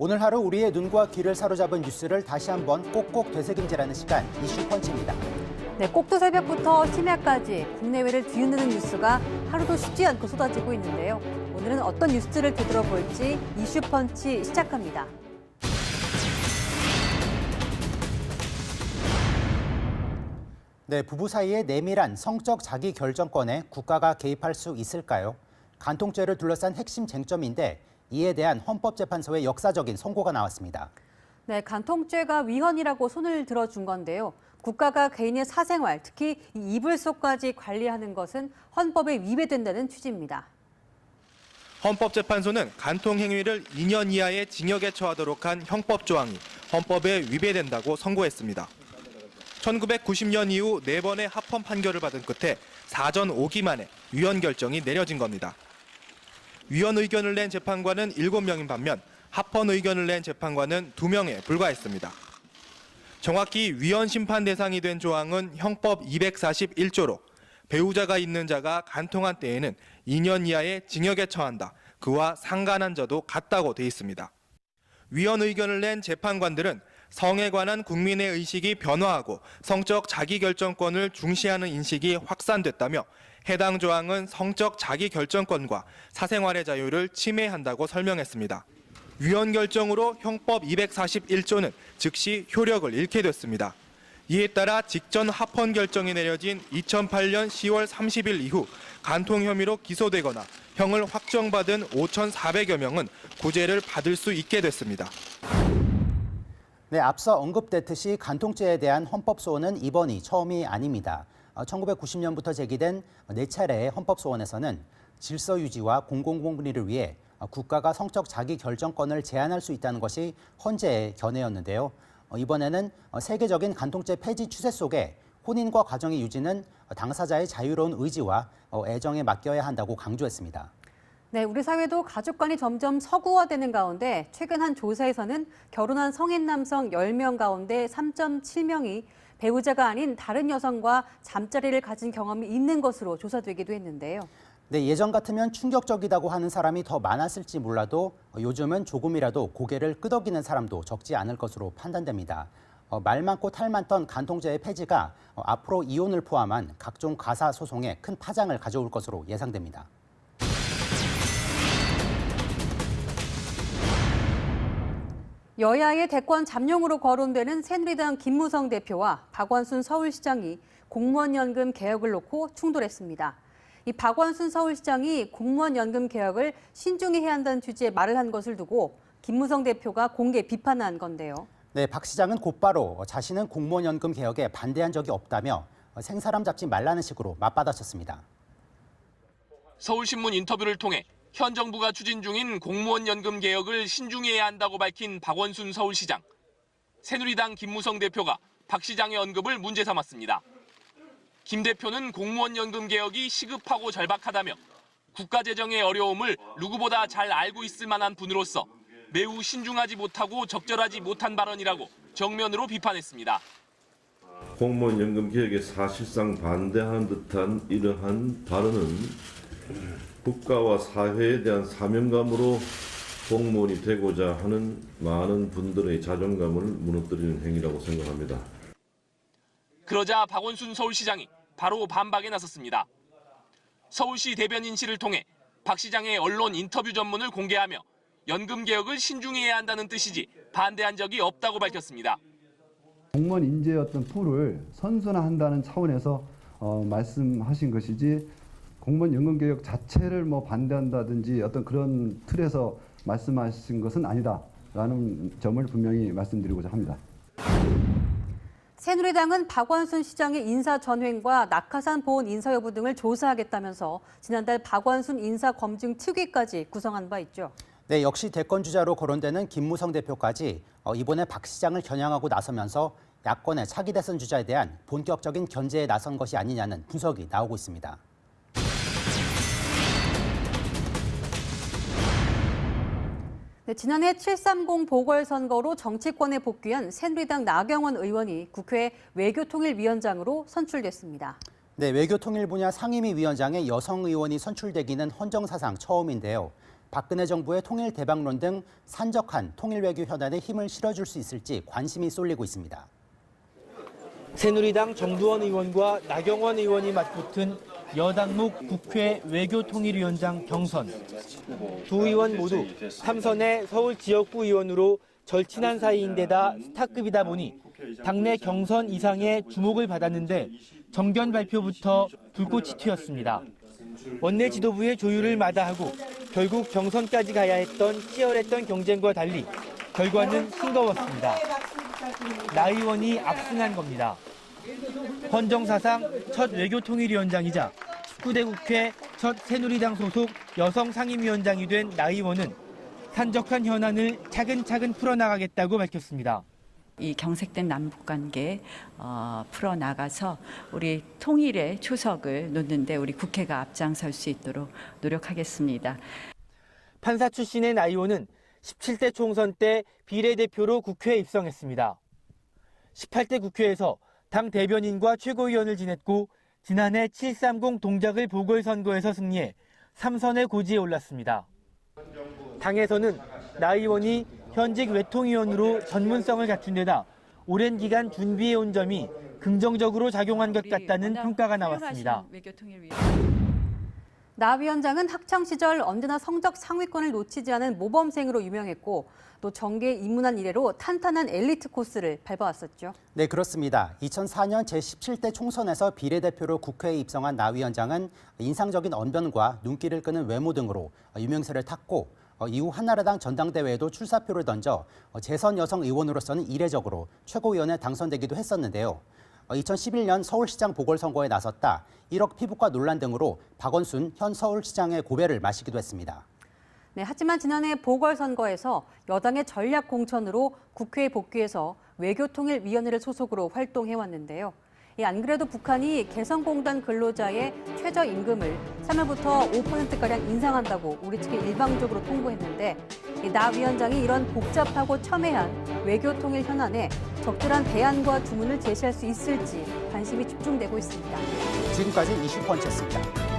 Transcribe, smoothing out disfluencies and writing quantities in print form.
오늘 하루 우리의 눈과 귀를 사로잡은 뉴스를 다시 한번 꼭꼭 되새김질하는 시간, 이슈펀치입니다. 네, 꼭두 새벽부터 심야까지 국내외를 뒤흔드는 뉴스가 하루도 쉬지 않고 쏟아지고 있는데요. 오늘은 어떤 뉴스들을 되돌아볼지 이슈펀치 시작합니다. 네, 부부 사이의 내밀한 성적 자기결정권에 국가가 개입할 수 있을까요? 간통죄를 둘러싼 핵심 쟁점인데 이에 대한 헌법재판소의 역사적인 선고가 나왔습니다. 네, 간통죄가 위헌이라고 손을 들어준 건데요. 국가가 개인의 사생활, 특히 이 이불소까지 관리하는 것은 헌법에 위배된다는 취지입니다. 헌법재판소는 간통 행위를 2년 이하의 징역에 처하도록 한 형법 조항이 헌법에 위배된다고 선고했습니다. 1990년 이후 4번의 합헌 판결을 받은 끝에 사전 5기 만에 위헌 결정이 내려진 겁니다. 위헌 의견을 낸 재판관은 7명인 반면 합헌 의견을 낸 재판관은 2명에 불과했습니다. 정확히 위헌 심판 대상이 된 조항은 형법 241조로 배우자가 있는 자가 간통한 때에는 2년 이하의 징역에 처한다. 그와 상관한 자도 같다고 돼 있습니다. 위헌 의견을 낸 재판관들은 성에 관한 국민의 의식이 변화하고 성적 자기결정권을 중시하는 인식이 확산됐다며 해당 조항은 성적 자기결정권과 사생활의 자유를 침해한다고 설명했습니다. 위헌 결정으로 형법 241조는 즉시 효력을 잃게 됐습니다. 이에 따라 직전 합헌 결정이 내려진 2008년 10월 30일 이후 간통 혐의로 기소되거나 형을 확정받은 5,400여 명은 구제를 받을 수 있게 됐습니다. 네, 앞서 언급됐듯이 간통죄에 대한 헌법소원은 이번이 처음이 아닙니다. 1990년부터 제기된 4차례의 헌법소원에서는 질서 유지와 공공복리를 위해 국가가 성적 자기결정권을 제한할 수 있다는 것이 헌재의 견해였는데요. 이번에는 세계적인 간통죄 폐지 추세 속에 혼인과 가정의 유지는 당사자의 자유로운 의지와 애정에 맡겨야 한다고 강조했습니다. 네, 우리 사회도 가족관이 점점 서구화되는 가운데 최근 한 조사에서는 결혼한 성인 남성 10명 가운데 3.7명이 배우자가 아닌 다른 여성과 잠자리를 가진 경험이 있는 것으로 조사되기도 했는데요. 네, 예전 같으면 충격적이다고 하는 사람이 더 많았을지 몰라도 요즘은 조금이라도 고개를 끄덕이는 사람도 적지 않을 것으로 판단됩니다. 말 많고 탈 많던 간통죄의 폐지가 앞으로 이혼을 포함한 각종 가사 소송에 큰 파장을 가져올 것으로 예상됩니다. 여야의 대권 잠룡으로 거론되는 새누리당 김무성 대표와 박원순 서울시장이 공무원 연금 개혁을 놓고 충돌했습니다. 이 박원순 서울시장이 공무원 연금 개혁을 신중히 해야 한다는 취지의 말을 한 것을 두고 김무성 대표가 공개 비판한 건데요. 네, 박 시장은 곧바로 자신은 공무원 연금 개혁에 반대한 적이 없다며 생사람 잡지 말라는 식으로 맞받아쳤습니다. 서울신문 인터뷰를 통해 현 정부가 추진 중인 공무원 연금 개혁을 신중히 해야 한다고 밝힌 박원순 서울시장. 새누리당 김무성 대표가 박 시장의 언급을 문제 삼았습니다. 김 대표는 공무원 연금 개혁이 시급하고 절박하다며 국가 재정의 어려움을 누구보다 잘 알고 있을 만한 분으로서 매우 신중하지 못하고 적절하지 못한 발언이라고 정면으로 비판했습니다. 공무원 연금 개혁에 사실상 반대하는 듯한 이러한 발언은 국가와 사회에 대한 사명감으로 공무원이 되고자 하는 많은 분들의 자존감을 무너뜨리는 행위라고 생각합니다. 그러자 박원순 서울시장이 바로 반박에 나섰습니다. 서울시 대변인실을 통해 박 시장의 언론 인터뷰 전문을 공개하며 연금 개혁을 신중히 해야 한다는 뜻이지 반대한 적이 없다고 밝혔습니다. 공무원 인재의 어떤 풀을 선순화한다는 차원에서 말씀하신 것이지 공무원 연금 개혁 자체를 반대한다든지 어떤 그런 틀에서 말씀하신 것은 아니다라는 점을 분명히 말씀드리고자 합니다. 새누리당은 박원순 시장의 인사 전횡과 낙하산 보훈 인사 여부 등을 조사하겠다면서 지난달 박원순 인사 검증 특위까지 구성한 바 있죠. 네, 역시 대권 주자로 거론되는 김무성 대표까지 이번에 박 시장을 겨냥하고 나서면서 야권의 차기 대선 주자에 대한 본격적인 견제에 나선 것이 아니냐는 분석이 나오고 있습니다. 네, 지난해 7.30 보궐선거로 정치권에 복귀한 새누리당 나경원 의원이 국회 외교통일위원장으로 선출됐습니다. 네, 외교통일 분야 상임위 위원장에 여성 의원이 선출되기는 헌정사상 처음인데요. 박근혜 정부의 통일 대박론 등 산적한 통일 외교 현안에 힘을 실어줄 수 있을지 관심이 쏠리고 있습니다. 새누리당 정두원 의원과 나경원 의원이 맞붙은 여당목 국회 외교통일위원장 경선. 두 의원 모두 3선의 서울 지역구 의원으로 절친한 사이인데다 스타급이다 보니 당내 경선 이상의 주목을 받았는데 정견 발표부터 불꽃이 튀었습니다. 원내 지도부의 조율을 마다하고 결국 경선까지 가야 했던 치열했던 경쟁과 달리 결과는 싱거웠습니다. 나 의원이 압승한 겁니다. 헌정사상 첫 외교통일위원장이자 19대 국회 첫 새누리당 소속 여성 상임위원장이 된 나 의원은 산적한 현안을 차근차근 풀어나가겠다고 밝혔습니다. 이 경색된 남북관계 풀어나가서 우리 통일의 초석을 놓는데 우리 국회가 앞장설 수 있도록 노력하겠습니다. 판사 출신의 나 의원은 17대 총선 때 비례대표로 국회에 입성했습니다. 18대 국회에서 당 대변인과 최고위원을 지냈고 지난해 7.30 동작을 보궐선거에서 승리해 3선의 고지에 올랐습니다. 당에서는 나 의원이 현직 외통위원으로 전문성을 갖춘 데다 오랜 기간 준비해온 점이 긍정적으로 작용한 것 같다는 평가가 나왔습니다. 나 위원장은 학창시절 언제나 성적 상위권을 놓치지 않은 모범생으로 유명했고 또 정계에 입문한 이래로 탄탄한 엘리트 코스를 밟아왔었죠. 네, 그렇습니다. 2004년 제17대 총선에서 비례대표로 국회에 입성한 나 위원장은 인상적인 언변과 눈길을 끄는 외모 등으로 유명세를 탔고 이후 한나라당 전당대회에도 출사표를 던져 재선 여성 의원으로서는 이례적으로 최고위원에 당선되기도 했었는데요. 2011년 서울시장 보궐선거에 나섰다 1억 피부과 논란 등으로 박원순 현 서울시장의 고배를 마시기도 했습니다. 네, 하지만 지난해 보궐선거에서 여당의 전략 공천으로 국회에 복귀해서 외교통일위원회를 소속으로 활동해왔는데요. 안 그래도 북한이 개성공단 근로자의 최저임금을 3월부터 5%가량 인상한다고 우리 측에 일방적으로 통보했는데 나 위원장이 이런 복잡하고 첨예한 외교통일 현안에 적절한 대안과 주문을 제시할 수 있을지 관심이 집중되고 있습니다. 지금까지 이슈펀치였습니다.